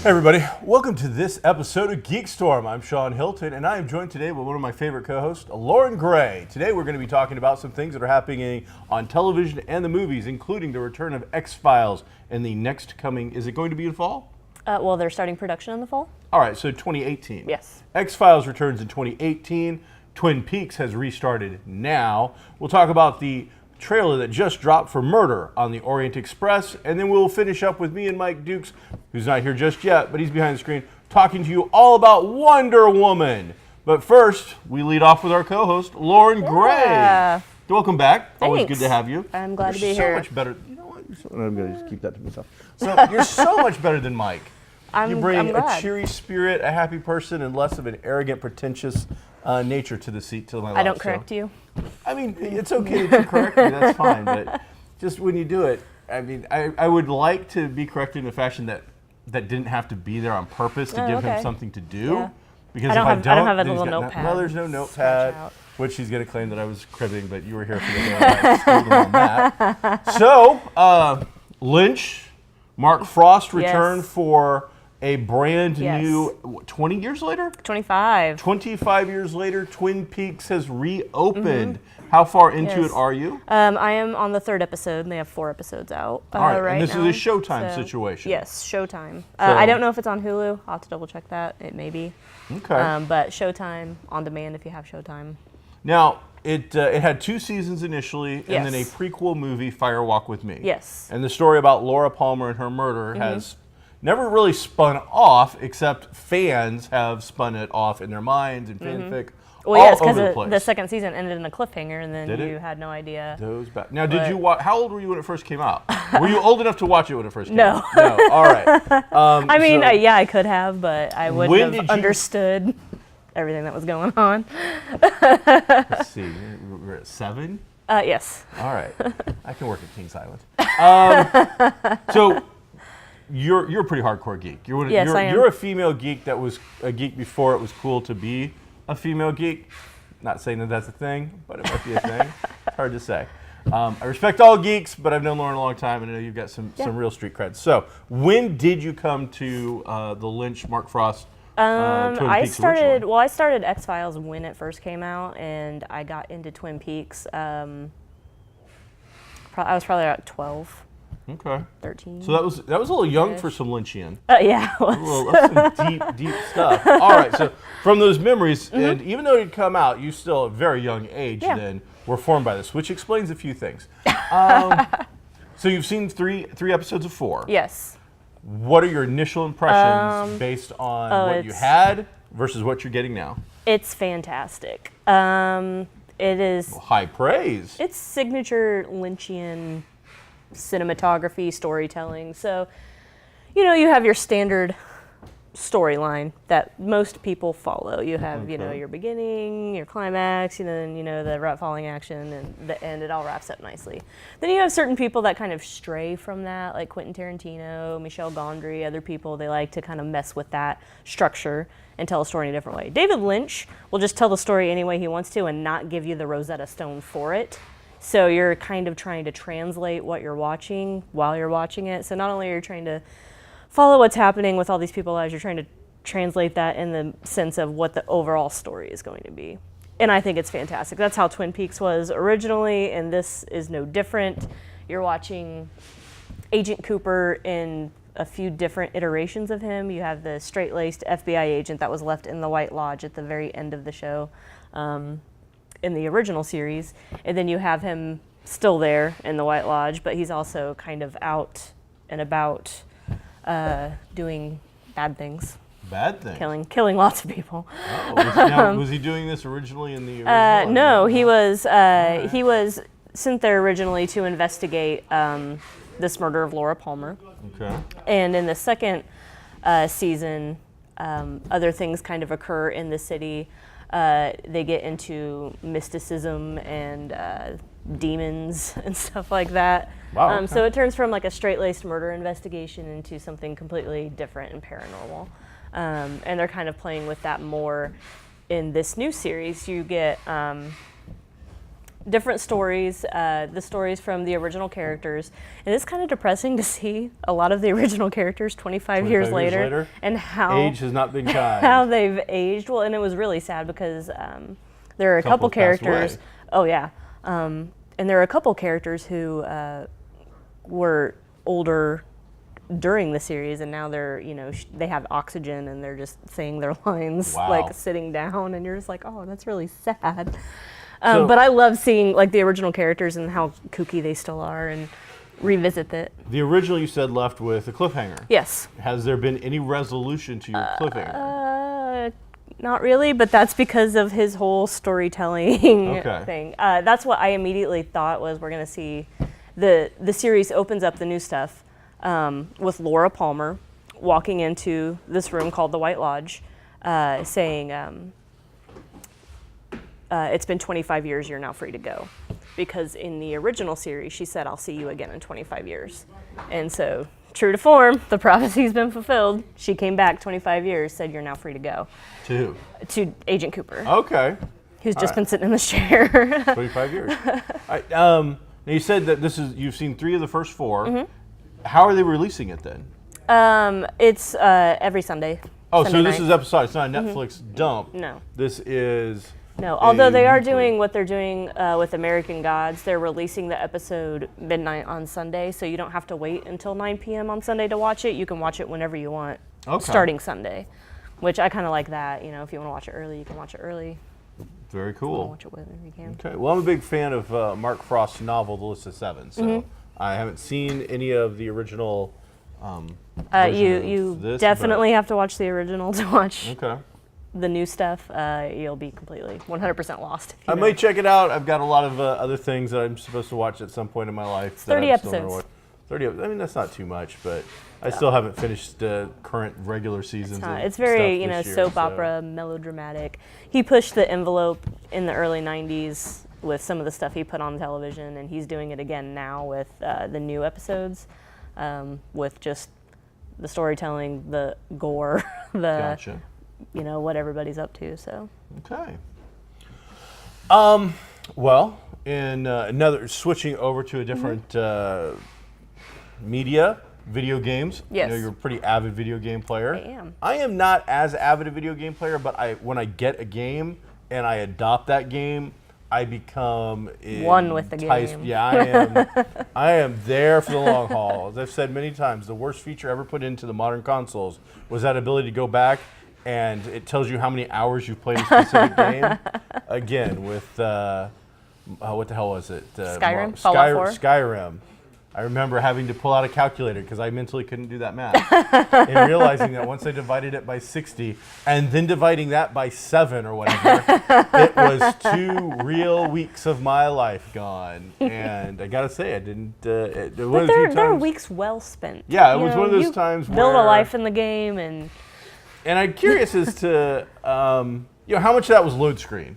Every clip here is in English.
Hey everybody, welcome to this episode of GeekStorm. I'm Sean Hilton, and I am joined today by one of my favorite co-hosts, Lauren Gray. Today we're going to be talking about some things that are happening on television and the movies, including the return of X-Files and the next coming, is it going to be in fall? Well, they're starting production in the fall. All right, so 2018. Yes. X-Files returns in 2018. Twin Peaks has restarted now. We'll talk about the trailer that just dropped for Murder on the Orient Express, and then we'll finish up with me and Mike Dukes, who's not here just yet, but he's behind the screen, talking to you all about Wonder Woman. But first, we lead off with our co-host, Lauren Gray. Welcome back. Thanks. Always good to have you. I'm glad to be here. here. So much better. You know what? I'm going to just keep that to myself. So you're so much better than Mike. You bring a cheery spirit, a happy person, and less of an arrogant, pretentious nature to the seat. To my I don't correct you. I mean, it's okay to correct me, that's fine, but just when you do it, I mean, I would like to be corrected in a fashion that didn't have to be there on purpose to give him something to do. Yeah. Because I don't have a little notepad. No, there's no notepad. notepad, which he's going to claim that I was cribbing, but you were here for the on that. So, Lynch, Mark Frost returned for a brand new, 20 years later? 25. 25 years later, Twin Peaks has reopened. How far into it are you? I am on the third episode, and they have 4 episodes out right and this now. is a Showtime situation. Yes, Showtime. I don't know if it's on Hulu. I'll have to double check that. It may be. Okay. But Showtime, on demand if you have Showtime. Now, it had 2 seasons initially, and then a prequel movie, Fire Walk with Me. Yes. And the story about Laura Palmer and her murder has never really spun off, except fans have spun it off in their minds and fanfic. Well, yes, because the second season ended in a cliffhanger, and then you had no idea. Now, did you watch? How old were you when it first came out? Were you old enough to watch it when it first came out? No. All right. I mean, I could have, but I wouldn't have understood everything that was going on. Let's see. We're at 7? Yes. All right. I can work at Kings Island. So, you're a pretty hardcore geek. Yes, I am. You're a female geek that was a geek before it was cool to be a female geek. Not saying that that's a thing, but it might be a thing. It's hard to say. I respect all geeks, but I've known Lauren a long time, and I know you've got some real street cred. So, when did you come to the Lynch, Mark Frost, Twin Peaks originally? I started X-Files when it first came out, and I got into Twin Peaks. I was probably about 12. Okay. 13. So that was a little young for some Lynchian. Yeah, it was. That's some deep stuff. All right, so from those memories, and even though it had come out, you still at a very young age then were formed by this, which explains a few things. So you've seen three episodes of 4. Yes. What are your initial impressions based on what you had versus what you're getting now? It's fantastic. It is. Well, high praise. It's signature Lynchian cinematography, storytelling. So, you have your standard storyline that most people follow. You have, your beginning, your climax, and then, the falling action, and the end. It all wraps up nicely. Then you have certain people that kind of stray from that, like Quentin Tarantino, Michel Gondry, other people. They like to kind of mess with that structure and tell a story in a different way. David Lynch will just tell the story any way he wants to and not give you the Rosetta Stone for it. So you're kind of trying to translate what you're watching while you're watching it. So not only are you trying to follow what's happening with all these people as you're trying to translate that in the sense of what the overall story is going to be. And I think it's fantastic. That's how Twin Peaks was originally, and this is no different. You're watching Agent Cooper in a few different iterations of him. You have the straight-laced FBI agent that was left in the White Lodge at the very end of the show. In the original series, and then you have him still there in the White Lodge, but he's also kind of out and about doing bad things. Bad things? Killing lots of people. Was he doing this originally in the original? No, he was sent there originally to investigate this murder of Laura Palmer. Okay. And in the second season, other things kind of occur in the city. They get into mysticism and demons and stuff like that. Wow, okay. So it turns from like a straight-laced murder investigation into something completely different and paranormal. And they're kind of playing with that more in this new series. You get different stories, the stories from the original characters. And it's kind of depressing to see a lot of the original characters 25 years later and how age has not been kind. how they've aged. Well, and it was really sad because there are a couple characters. Away. Oh yeah, and there are a couple characters who were older during the series, and now they're, they have oxygen and they're just saying their lines like sitting down, and you're just like, oh, that's really sad. But I love seeing like the original characters and how kooky they still are, and revisit that. The original, you said, left with a cliffhanger. Yes. Has there been any resolution to your cliffhanger? Not really, but that's because of his whole storytelling thing. That's what I immediately thought was we're going to see. The series opens up the new stuff with Laura Palmer walking into this room called the White Lodge, saying, it's been 25 years, you're now free to go. Because in the original series, she said, I'll see you again in 25 years. And so, true to form, the prophecy's been fulfilled. She came back 25 years, said, you're now free to go. To who? To Agent Cooper. Okay. Who's just been sitting in this chair. 25 years. Now you said that you've seen 3 of the first 4. Mm-hmm. How are they releasing it then? It's every Sunday. Oh, Sunday so this night. is episode. It's not a Netflix dump. No. This is. No, although they are doing what they're doing with American Gods. They're releasing the episode midnight on Sunday, so you don't have to wait until 9 p.m. on Sunday to watch it. You can watch it whenever you want, starting Sunday, which I kind of like that. If you want to watch it early, you can watch it early. Very cool. Watch it whenever you can. Okay, well, I'm a big fan of Mark Frost's novel, The List of Seven, so I haven't seen any of the original You definitely have to watch the original to watch the new stuff. You'll be completely 100% lost. I might check it out. I've got a lot of other things that I'm supposed to watch at some point in my life. 30 episodes. 30. I mean, that's not too much, but I still haven't finished the current regular seasons. It's very, soap opera, melodramatic. He pushed the envelope in the early 90s with some of the stuff he put on television, and he's doing it again now with the new episodes, with just the storytelling, the gore, what everybody's up to. So. Okay. Well, in another switching over to a different media, video games. Yes. I know you're a pretty avid video game player. I am. I am not as avid a video game player, but when I get a game and I adopt that game, I become one with the game. Yeah, I am there for the long haul. As I've said many times, the worst feature ever put into the modern consoles was that ability to go back and it tells you how many hours you've played a specific game. Again, with what the hell was it? Skyrim? Fallout 4? Skyrim. I remember having to pull out a calculator because I mentally couldn't do that math. And realizing that once I divided it by 60 and then dividing that by 7 or whatever, it was 2 real weeks of my life gone. And I got to say, I didn't... but they're weeks well spent. Yeah, it was one of those times where... build a life in the game and... And I'm curious as to, how much of that was load screen.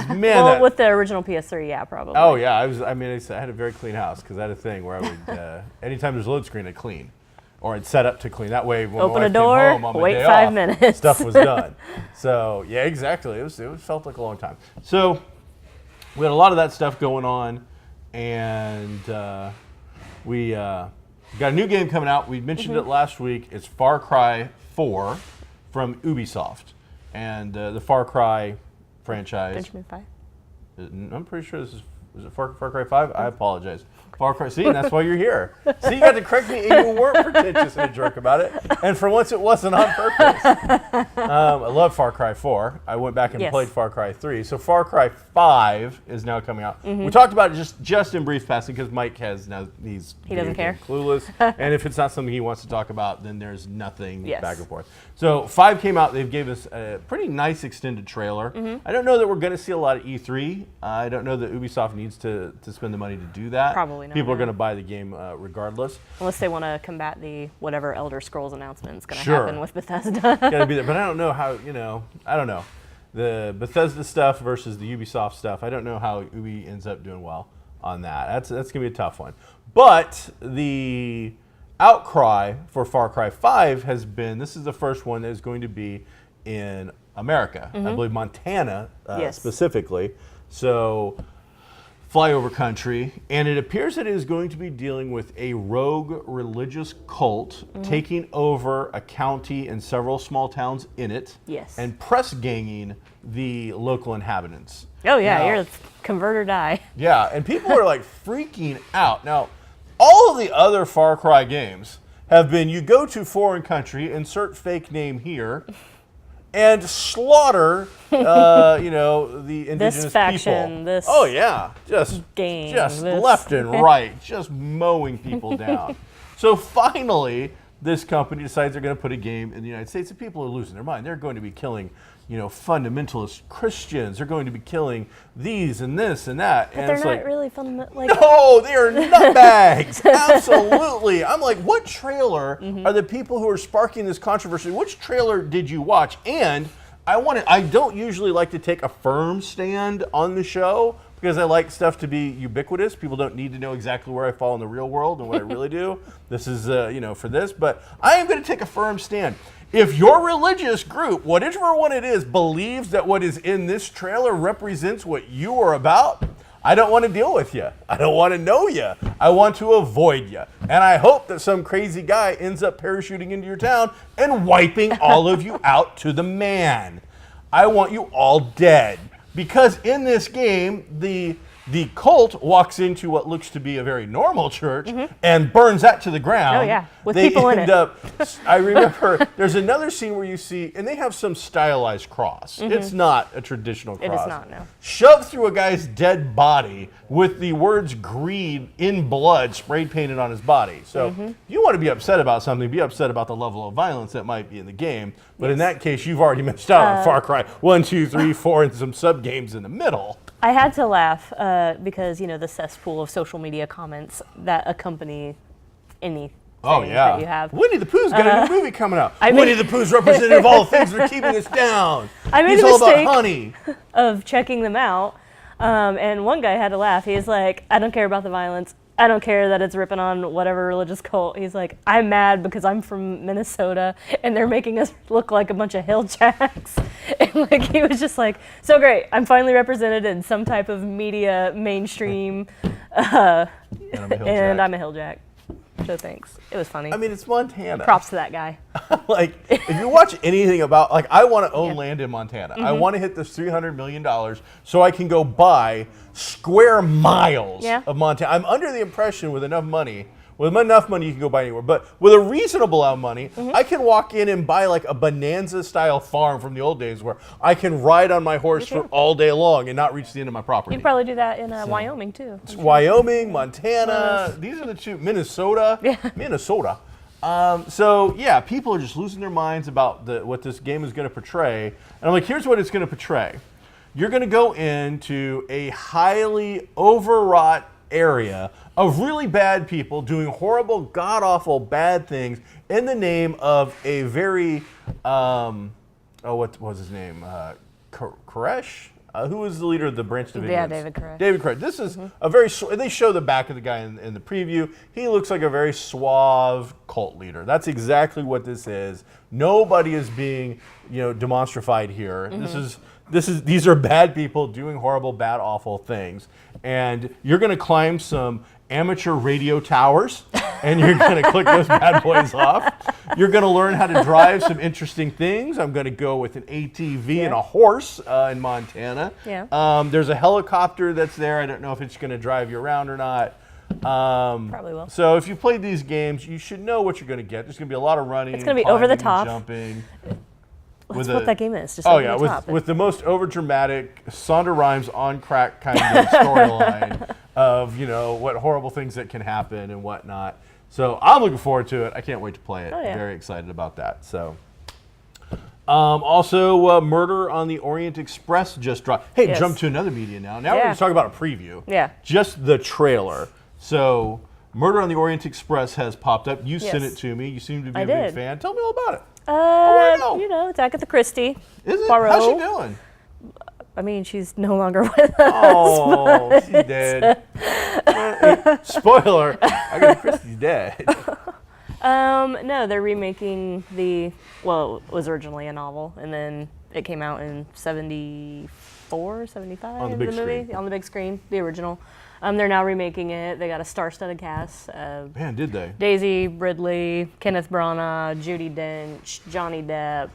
Man, with the original PS3, yeah, probably. Oh yeah, I had a very clean house because I had a thing where I would, anytime there's load screen, I'd clean, or I'd set up to clean. That way, when open my wife a door, came home on my wait day 5 off, minutes, stuff was done. So yeah, exactly. It felt like a long time. So we had a lot of that stuff going on, and we got a new game coming out. We mentioned it last week. It's Far Cry 4 from Ubisoft, and the Far Cry franchise. Benjamin 5. I'm pretty sure this is it Far Cry 5? I apologize. Far Cry. See, that's why you're here. See, you got to correct me, and you weren't pretentious and a jerk about it. And for once, it wasn't on purpose. I love Far Cry 4. I went back and played Far Cry 3. So Far Cry 5 is now coming out. We talked about it just in brief passing because Mike has now he doesn't care. Clueless. And if it's not something he wants to talk about, then there's nothing back and forth. So 5 came out. They've gave us a pretty nice extended trailer. I don't know that we're going to see a lot of E3. I don't know that Ubisoft needs to spend the money to do that. Probably not. People are going to buy the game regardless. Unless they want to combat the whatever Elder Scrolls announcement is going to Sure. happen with Bethesda. Got to be there, but I don't know how. I don't know the Bethesda stuff versus the Ubisoft stuff. I don't know how Ubi ends up doing well on that. That's going to be a tough one. But the outcry for Far Cry 5 has been, this is the first one that is going to be in America. I believe Montana specifically. So flyover country. And it appears that it is going to be dealing with a rogue religious cult taking over a county and several small towns in it. Yes. And press ganging the local inhabitants. Oh yeah, Now, you're convert or die. yeah, and people are like freaking out. Now, all of the other Far Cry games have been you go to foreign country, insert fake name here, and slaughter, the indigenous This faction, people. this Oh yeah, just gang, just this- left and right, just mowing people down. So finally, this company decides they're going to put a game in the United States, and people are losing their mind. They're going to be killing, fundamentalist Christians. They're going to be killing these and this and that. But And they're it's not like, really fundamental. Like, no, they are nutbags. Absolutely. I'm like, what trailer are the people who are sparking this controversy? Which trailer did you watch? And I don't usually like to take a firm stand on the show because I like stuff to be ubiquitous. People don't need to know exactly where I fall in the real world and what I really do. This is, for this. But I am going to take a firm stand. If your religious group, whatever one it is, believes that what is in this trailer represents what you are about, I don't want to deal with you. I don't want to know you. I want to avoid you. And I hope that some crazy guy ends up parachuting into your town and wiping all of you out to the man. I want you all dead. Because in this game, the cult walks into what looks to be a very normal church and burns that to the ground. Oh, yeah, with people in it. I remember there's another scene where you see, and they have some stylized cross. It's not a traditional cross. It is not, no. Shoved through a guy's dead body with the words greed in blood sprayed painted on his body. So if you want to be upset about something, be upset about the level of violence that might be in the game. But in that case, you've already missed out on Far Cry 1, 2, 3, 4, and some sub-games in the middle. I had to laugh because, the cesspool of social media comments that accompany any that you have. Winnie the Pooh's got a new movie coming out. I Winnie made- the Pooh's representative of all the things that are keeping us down. I made He's the all about mistake honey. of checking them out, and one guy had to laugh. He's like, I don't care about the violence. I don't care that it's ripping on whatever religious cult. He's like, I'm mad because I'm from Minnesota and they're making us look like a bunch of hill jacks. And like he was just like, so great. I'm finally represented in some type of media mainstream, And I'm a hill jack. So thanks. It was funny. I mean, it's Montana. Props to that guy. Like, if you watch anything about, like, I want to own land in Montana. I want to hit this $300 million so I can go buy square miles of Montana. I'm under the impression with enough money you can go buy anywhere. But with a reasonable amount of money, I can walk in and buy like a Bonanza-style farm from the old days where I can ride on my horse for all day long and not reach the end of my property. You'd probably do that in Wyoming too. Wyoming, Montana, these are the two, Minnesota. Minnesota. So yeah, people are just losing their minds about what this game is going to portray. And I'm like, here's what it's going to portray. You're going to go into a highly overwrought area of really bad people doing horrible, god-awful, bad things in the name of a very, what was his name? Koresh? Who was the leader of the Branch Davidians? Yeah, David Koresh. David Koresh. This is a very, they show the back of the guy in the preview. He looks like a very suave cult leader. That's exactly what this is. Nobody is being, demonstrified here. These are bad people doing horrible, bad, awful things. And you're going to climb some amateur radio towers, and you're going to click those bad boys off. You're going to learn how to drive some interesting things. I'm going to go with an ATV and a horse in Montana. Yeah. There's a helicopter that's there. I don't know if it's going to drive you around or not. Probably will. So if you played these games, you should know what you're going to get. There's going to be a lot of running. It's going to be over the climbing, top. jumping. That's what that game is. Just Oh over yeah, the top. with the most overdramatic Sonda Rhimes on crack kind of storyline of what horrible things that can happen and whatnot. So I'm looking forward to it. I can't wait to play it. Oh, yeah. Very excited about that. So also Murder on the Orient Express just dropped. Hey, Yes. jump to another media now. Now we're Yeah. going to talk about a preview. Yeah. Just the trailer. So, Murder on the Orient Express has popped up. You sent Yes. it to me. You seem to be I a big did. fan. Tell me all about it. I wanna know. You know, it's Agatha Christie. Is it? Poirot. How's she doing? I mean, she's no longer with us. Oh, she's dead. Spoiler, Agatha Christie's dead. No, they're remaking well, it was originally a novel, and then it came out in 74, 75, On the big movie, screen. on the big screen, the original. They're now remaking it. They got a star-studded cast. Man, did they? Daisy Ridley, Kenneth Branagh, Judi Dench, Johnny Depp.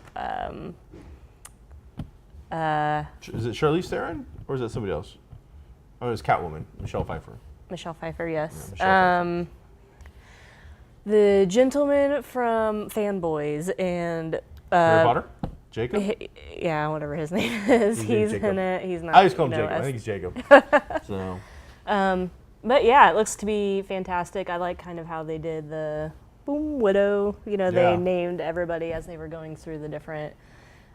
Is it Charlize Theron or is it somebody else? Oh, it's Catwoman, Michelle Pfeiffer. Michelle Pfeiffer, yes. Yeah, Michelle Pfeiffer. The gentleman from Fanboys and Harry Potter? Jacob? yeah, whatever his name is, His name's he's Jacob. in it. He's not. I just call him no, Jacob. I as- think he's Jacob. So, But yeah, it looks to be fantastic. I like kind of how they did the Boom Widow. You know, they Yeah. named everybody as they were going through the different.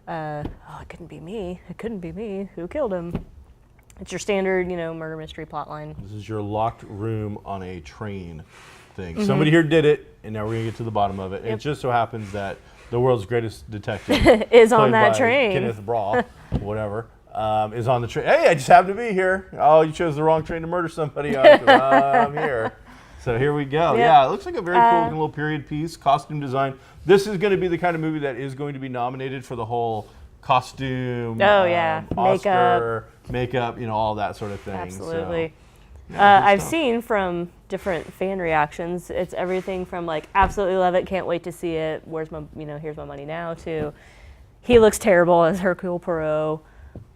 It couldn't be me. It couldn't be me. Who killed him? It's your standard, murder mystery plotline. this is your locked room on a train thing. Mm-hmm. Somebody here did it, and now we're going to get to the bottom of it. And it just so happens that the world's greatest detective Is on played that by train. Kenneth Branagh, whatever, is on the train. Hey, I just happened to be here. Oh, you chose the wrong train to murder somebody on. I'm here. So here we go. Yep. Yeah, it looks like a very cool looking little period piece, costume design. This is going to be the kind of movie that is going to be nominated for the whole costume, Oh, yeah. Oscar, makeup, all that sort of thing. Absolutely. So, yeah, good I've stuff. seen from different fan reactions. It's everything from like absolutely love it, can't wait to see it. Where's my, here's my money now. To he looks terrible as Hercule Poirot.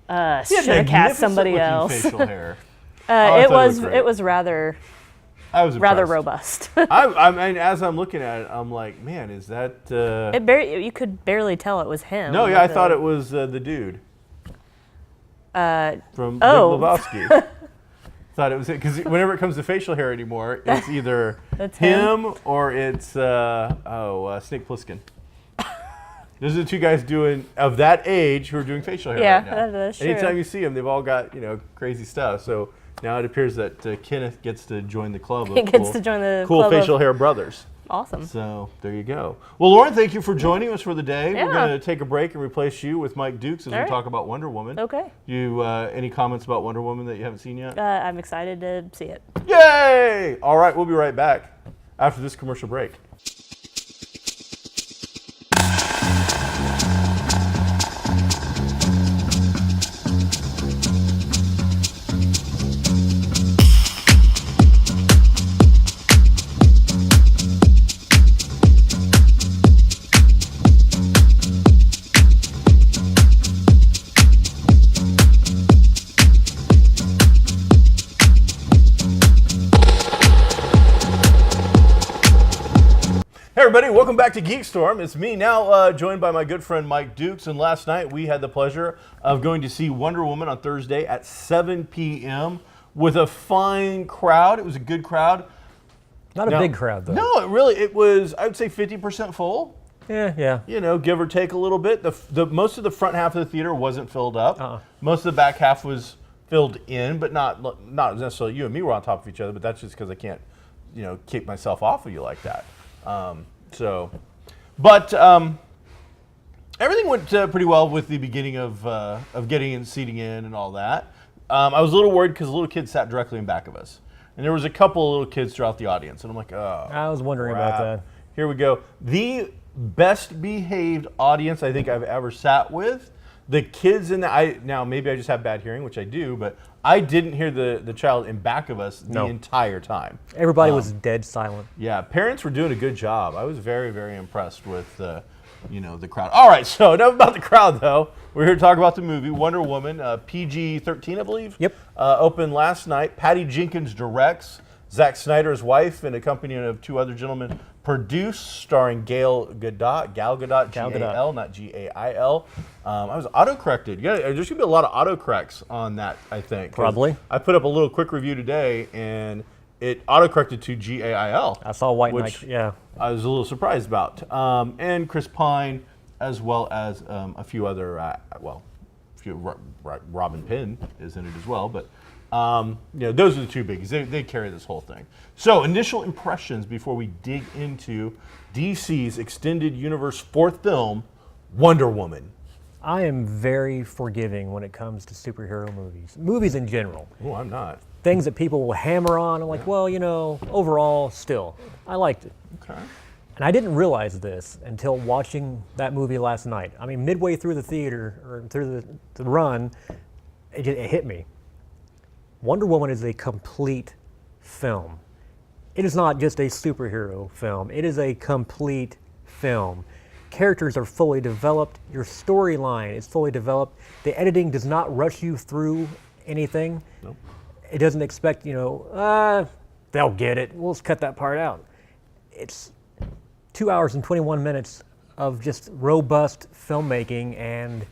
He had Should have cast somebody magnificent-looking else. facial hair. It thought it was looked great. it was rather I was rather impressed. robust. I mean, as I'm looking at it, I'm like, man, is that? You could barely tell it was him. No, with yeah, I the- thought it was the dude from oh. Big Lebowski. Thought it was it because whenever it comes to facial hair anymore, it's either That's him or it's Snake Plissken. Those are the two guys of that age who are doing facial hair Yeah, right now. that's true. Anytime you see them, they've all got crazy stuff. So now it appears that Kenneth gets to join the club. Of He gets to join the cool club of- facial hair brothers. Awesome. So there you go. Well, Lauren, thank you for joining us for the day. Yeah. We're going to take a break and replace you with Mike Dukes as All we right. talk about Wonder Woman. Okay. You any comments about Wonder Woman that you haven't seen yet? I'm excited to see it. Yay! All right, we'll be right back after this commercial break. Hey everybody, welcome back to GeekStorm. It's me now, joined by my good friend Mike Dukes. And last night we had the pleasure of going to see Wonder Woman on Thursday at 7 p.m. with a fine crowd. It was a good crowd. Not a big crowd, though. No, it was, I would say 50% full. Yeah. Give or take a little bit. The most of the front half of the theater wasn't filled up. Most of the back half was filled in, but not necessarily you and me were on top of each other, but that's just because I can't, keep myself off of you like that. Everything went pretty well with the beginning of getting in, seating in, and all that. I was a little worried because the little kids sat directly in back of us, and there was a couple of little kids throughout the audience, and I'm like, oh. I was wondering about that. Here we go. The best behaved audience I think I've ever sat with. The kids now maybe I just have bad hearing, which I do, but I didn't hear the child in back of us the entire time. Everybody was dead silent. Yeah, parents were doing a good job. I was very, very impressed with the crowd. All right, so enough about the crowd, though. We're here to talk about the movie Wonder Woman, PG-13, I believe. Yep. Opened last night. Patty Jenkins directs. Zack Snyder's wife and accompaniment of two other gentlemen produced, starring Gal Gadot, G-A-L, not G-A-I-L. I was auto-corrected. Yeah, there's going to be a lot of auto-corrects on that, I think. 'Cause Probably. I put up a little quick review today, and it auto-corrected to G-A-I-L. I saw White which Knight. Yeah. I was a little surprised about. And Chris Pine, as well as a few other, Robin Penn is in it as well, but Those are the two biggies. They carry this whole thing. So, initial impressions before we dig into DC's Extended Universe fourth film, Wonder Woman. I am very forgiving when it comes to superhero movies. Movies in general. Oh, I'm not. Things that people will hammer on. I'm like, well, overall, still, I liked it. Okay. And I didn't realize this until watching that movie last night. I mean, midway through the theater, or through the run, it hit me. Wonder Woman is a complete film. It is not just a superhero film. It is a complete film. Characters are fully developed. Your storyline is fully developed. The editing does not rush you through anything. Nope. It doesn't expect, they'll get it. We'll just cut that part out. It's 2 hours and 21 minutes of just robust filmmaking and...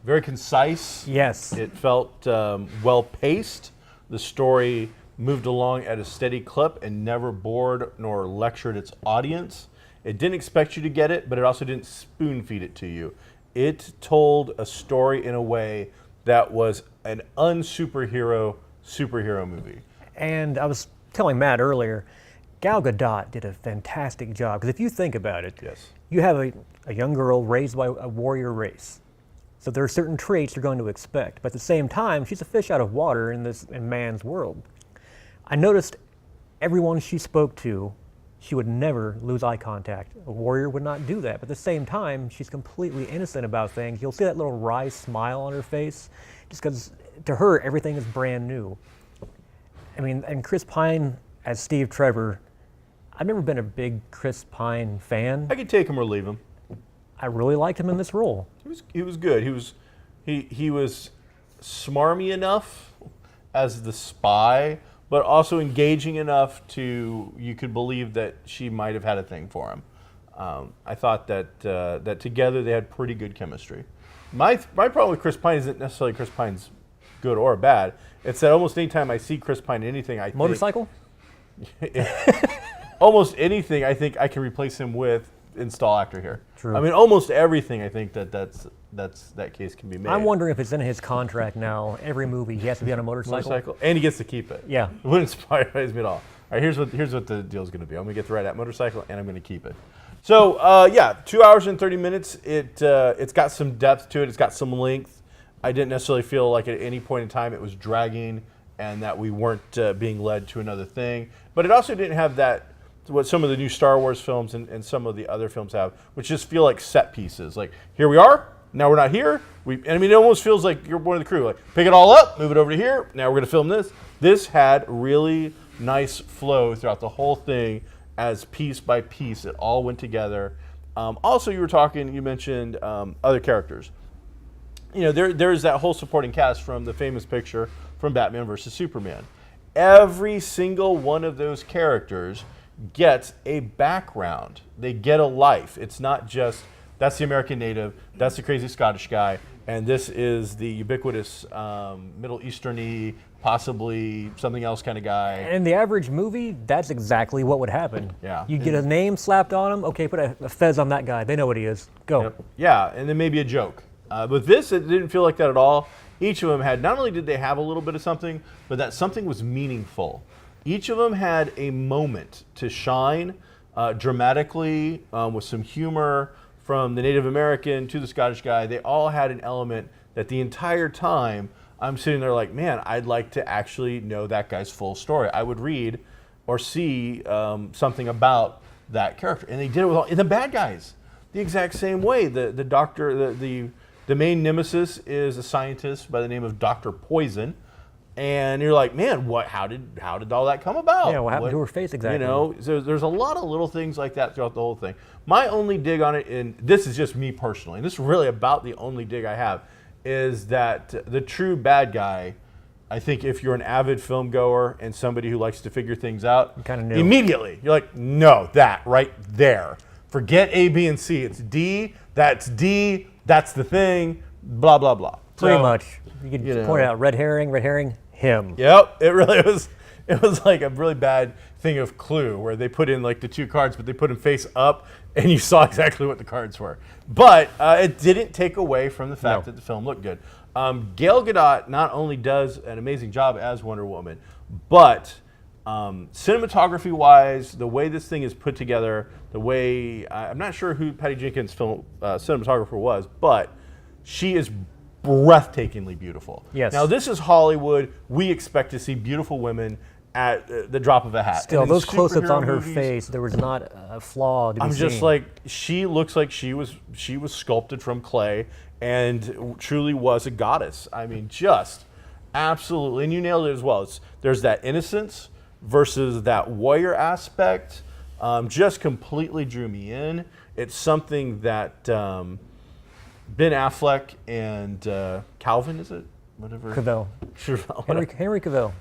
Very concise. Yes. It felt well-paced. The story moved along at a steady clip and never bored nor lectured its audience. It didn't expect you to get it, but it also didn't spoon-feed it to you. It told a story in a way that was an un-superhero movie. And I was telling Matt earlier, Gal Gadot did a fantastic job. Because if you think about it, Yes. you have a young girl raised by a warrior race. So there are certain traits you're going to expect. But at the same time, she's a fish out of water in man's world. I noticed everyone she spoke to, she would never lose eye contact. A warrior would not do that. But at the same time, she's completely innocent about things. You'll see that little wry smile on her face, just because to her, everything is brand new. I mean, and Chris Pine as Steve Trevor, I've never been a big Chris Pine fan. I could take him or leave him. I really liked him in this role. He was good. He was smarmy enough as the spy, but also engaging enough you could believe that she might have had a thing for him. I thought that together they had pretty good chemistry. My problem with Chris Pine isn't necessarily Chris Pine's good or bad. It's that almost any time I see Chris Pine in anything, I Motorcycle? think almost anything I think I can replace him with install actor here. True. I mean, almost everything I think that case can be made. I'm wondering if it's in his contract now. Every movie he has to be on a motorcycle. And he gets to keep it. Yeah. It wouldn't surprise me at all. All right, here's what the deal's going to be. I'm going to get the right at motorcycle, and I'm going to keep it. So 2 hours and 30 minutes. It's got some depth to it. It's got some length. I didn't necessarily feel like at any point in time it was dragging and that we weren't being led to another thing. But it also didn't have that, what some of the new Star Wars films and some of the other films have, which just feel like set pieces. Like, here we are, now we're not here. It almost feels like you're one of the crew. Like, pick it all up, move it over to here, now we're going to film this. This had really nice flow throughout the whole thing as piece by piece it all went together. Also, you mentioned other characters. There's that whole supporting cast from the famous picture from Batman versus Superman. Every single one of those characters gets a background. They get a life. It's not just, that's the American native, that's the crazy Scottish guy, and this is the ubiquitous Middle Eastern-y, possibly something else kind of guy. And in the average movie, that's exactly what would happen. Yeah. You get a name slapped on him, okay, put a fez on that guy. They know what he is. Go. Yep. Yeah, and then maybe a joke. But this, it didn't feel like that at all. Each of them had, not only did they have a little bit of something, but that something was meaningful. Each of them had a moment to shine dramatically with some humor, from the Native American to the Scottish guy. They all had an element that the entire time I'm sitting there like, man, I'd like to actually know that guy's full story. I would read or see something about that character. And they did it with all, and the bad guys the exact same way. The doctor, the main nemesis is a scientist by the name of Dr. Poison. And you're like, man, what? How did all that come about? Yeah, what happened to her face exactly? So there's a lot of little things like that throughout the whole thing. My only dig on it, and this is just me personally, and this is really about the only dig I have, is that the true bad guy, I think if you're an avid film goer and somebody who likes to figure things out, kind of knew. Immediately, you're like, no, that right there. Forget A, B, and C. It's D, that's the thing, blah, blah, blah. Pretty So, much. You could point out red herring, him. Yep, it really was. It was like a really bad thing of Clue, where they put in like the two cards, but they put them face up, and you saw exactly what the cards were. But it didn't take away from the fact that the film looked good. Gal Gadot not only does an amazing job as Wonder Woman, but cinematography-wise, the way this thing is put together, the way I'm not sure who Patty Jenkins' film cinematographer was, but she is breathtakingly beautiful. Yes. Now this is Hollywood. We expect to see beautiful women at the drop of a hat. Still, And in those close-ups on her superhero movies, face, there was not a flaw to be I'm seen. just like, she looks like she was sculpted from clay and truly was a goddess. I mean, just absolutely, and you nailed it as well. There's that innocence versus that warrior aspect. Just completely drew me in. It's something that Ben Affleck and Calvin, is it? Whatever. Cavill. Henry Cavill.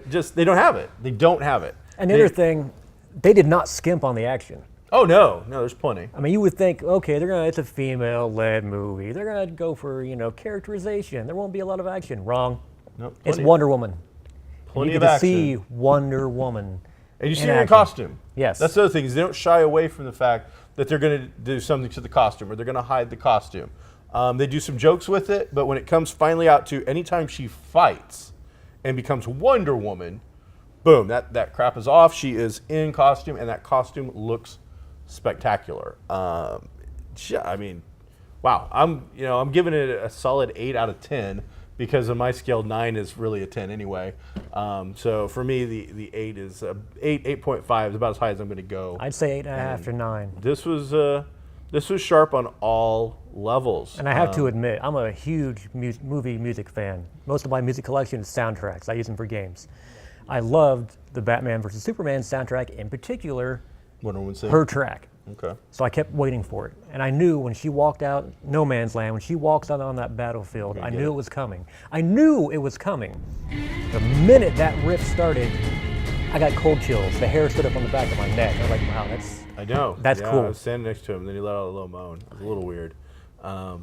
Just, they don't have it. They don't have it. And the other thing, they did not skimp on the action. Oh, no, there's plenty. I mean, you would think, okay, it's a female-led movie. They're gonna go for, characterization. There won't be a lot of action. Wrong. Nope, It's plenty- Wonder Woman. Plenty You of get to action. see Wonder Woman. And you see in her in action. costume. Yes. That's the other thing, is they don't shy away from the fact that they're going to do something to the costume, or they're going to hide the costume. They do some jokes with it, but when it comes finally out to anytime she fights and becomes Wonder Woman, boom, that crap is off. She is in costume, and that costume looks spectacular. I mean, wow. I'm giving it a solid 8 out of 10. Because on my scale, 9 is really a 10 anyway. So for me, the 8 is 8.5 is about as high as I'm going to go. I'd say 8.5 to 9. This was sharp on all levels. And I have to admit, I'm a huge movie music fan. Most of my music collection is soundtracks. I use them for games. I loved the Batman vs. Superman soundtrack, in particular, Wonder Woman sing. her track. Okay. So I kept waiting for it. And I knew when she walked out No Man's Land, when she walks out on that battlefield, I knew it was coming. I knew it was coming. The minute that riff started, I got cold chills. The hair stood up on the back of my neck. I was like, wow, I know. That's Yeah, cool. I was standing next to him, and then he let out a little moan. It was a little weird. I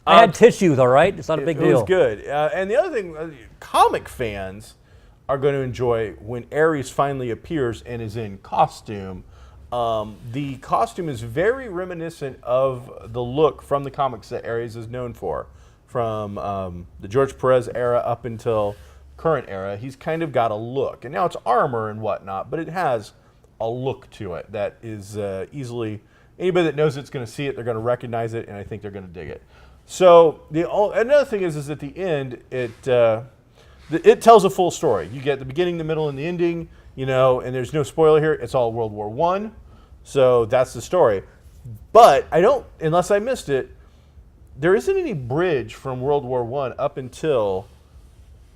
had tissues, all right? It's not a big deal. It was good. And the other thing, comic fans are going to enjoy when Ares finally appears and is in costume. The costume is very reminiscent of the look from the comics that Ares is known for. From the George Perez era up until current era, he's kind of got a look. And now it's armor and whatnot, but it has a look to it that is easily, anybody that knows it's going to see it, they're going to recognize it, and I think they're going to dig it. So another thing is at the end, it tells a full story. You get the beginning, the middle, and the ending, and there's no spoiler here. It's all World War I. So that's the story. But unless I missed it, there isn't any bridge from World War I up until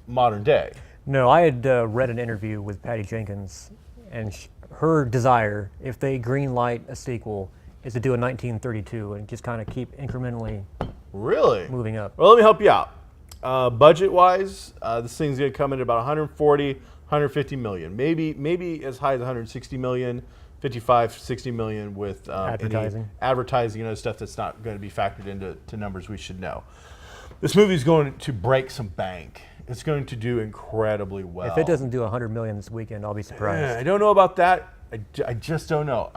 modern day. No, I had read an interview with Patty Jenkins, and her desire, if they greenlight a sequel, is to do a 1932 and just kind of keep incrementally Really? moving up. Well, let me help you out. Budget-wise, this thing's going to come in at about 140, 150 million. Maybe as high as 160 million. 55, 60 million with Advertising. any advertising and other stuff that's not going to be factored into numbers we should know. This movie is going to break some bank. It's going to do incredibly well. If it doesn't do 100 million this weekend, I'll be surprised. I don't know about that. I just don't know.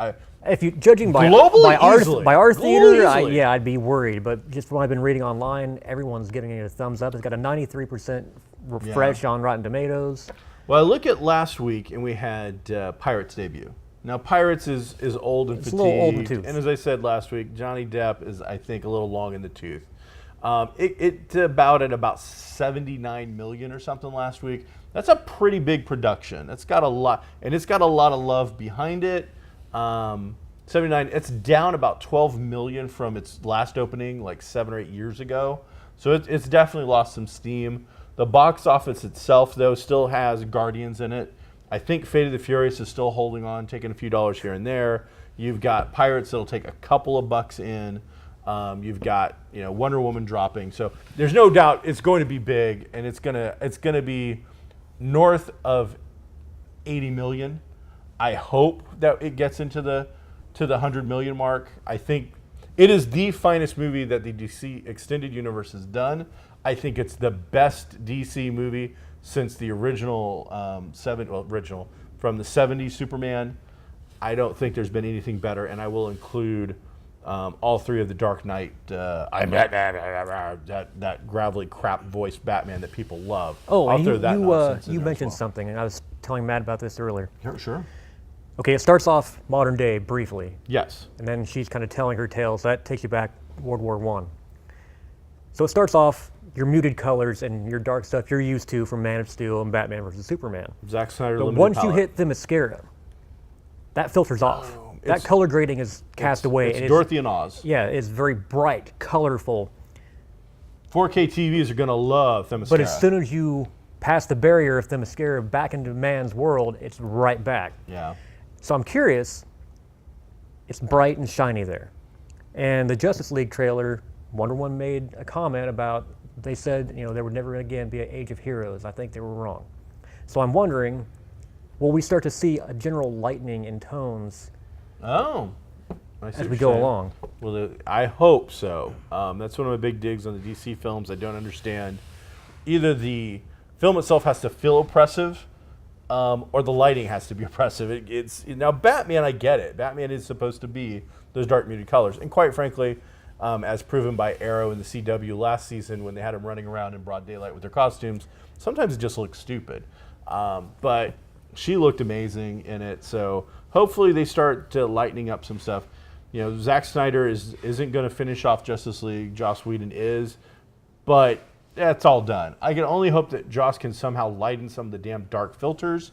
If you judging by Globally, our easily. theater, Globally, easily. I'd be worried. But just from what I've been reading online, everyone's giving it a thumbs up. It's got a 93% refresh on Rotten Tomatoes. Well, I look at last week, and we had Pirates debut. Now, Pirates is old and It's a fatigued. little old in the tooth. And as I said last week, Johnny Depp is, I think, a little long in the tooth. It about 79 million or something last week. That's a pretty big production. It's got a lot, and it's got a lot of love behind it. 79. It's down about 12 million from its last opening, like 7 or 8 years ago. So it's definitely lost some steam. The box office itself, though, still has Guardians in it. I think Fate of the Furious is still holding on, taking a few dollars here and there. You've got Pirates that'll take a couple of bucks in. You've got Wonder Woman dropping. So there's no doubt it's going to be big, and it's gonna be north of 80 million. I hope that it gets into the 100 million mark. I think it is the finest movie that the DC Extended Universe has done. I think it's the best DC movie since the original original from the '70s Superman. I don't think there's been anything better, and I will include all three of the Dark Knight. That gravelly crap voice Batman that people love. Oh, I'll and throw that nonsense in you there as mentioned well. something, and I was telling Matt about this earlier. Sure. Okay, it starts off modern day briefly, Yes. and then she's kind of telling her tales. That takes you back World War I. So it starts off your muted colors and your dark stuff you're used to from Man of Steel and Batman versus Superman. Zack Snyder. But limited once you palette. hit the mascara, that filters off. That it's- color grading is cast away. It's and Dorothy and Oz. yeah, it's very bright, colorful. 4K TVs are gonna love Themyscira. But as soon as you pass the barrier of the mascara back into man's world, it's right back. Yeah. So I'm curious, it's bright and shiny there. And the Justice League trailer, Wonder Woman made a comment about, they said, there would never again be an age of heroes. I think they were wrong. So I'm wondering, will we start to see a general lightening in tones Oh. I see as what we you're go saying. along? Well, I hope so. That's one of my big digs on the DC films. I don't understand. Either the film itself has to feel oppressive, or the lighting has to be oppressive. Now Batman, I get it. Batman is supposed to be those dark muted colors, and quite frankly, as proven by Arrow in the CW last season when they had them running around in broad daylight with their costumes, sometimes it just looks stupid. But she looked amazing in it, so hopefully they start to lightening up some stuff. Zack Snyder isn't going to finish off Justice League. Joss Whedon is, but that's all done. I can only hope that Joss can somehow lighten some of the damn dark filters,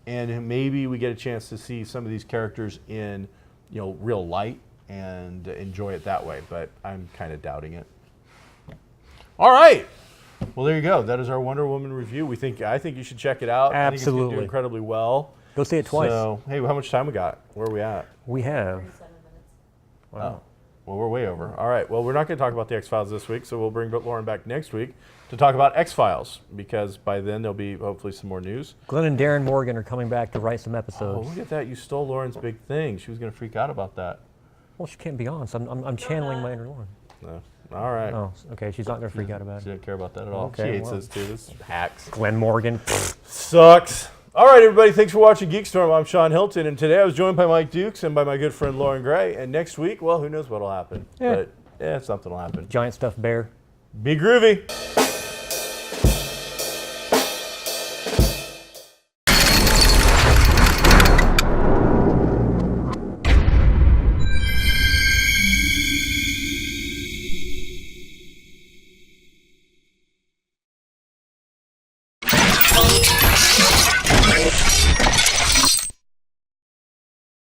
and maybe we get a chance to see some of these characters in, real light and enjoy it that way. But I'm kind of doubting it. All right. Well, there you go. That is our Wonder Woman review. I think you should check it out. I think it's going to do Absolutely. incredibly well. Go see it twice. So, hey, how much time we got? Where are we at? We have. 7 minutes. Oh, well, we're way over. All right. Well, we're not going to talk about the X-Files this week, so we'll bring Lauren back next week to talk about X-Files, because by then there'll be hopefully some more news. Glenn and Darren Morgan are coming back to write some Oh, episodes. look at that. You stole Lauren's big thing. She was going to freak out about that. Well, she can't be on, so I'm channeling my inner Lauren. No. All right. Oh, okay, she's not going to freak out about She it. didn't care about that at all. Okay, She hates well. us, too. This is hacks. Glenn Morgan. Sucks. All right, everybody. Thanks for watching GeekStorm. I'm Sean Hilton, and today I was joined by Mike Dukes and by my good friend Lauren Gray. And next week, well, who knows what'll happen. Yeah. But, something will happen. Giant stuffed bear. Be groovy.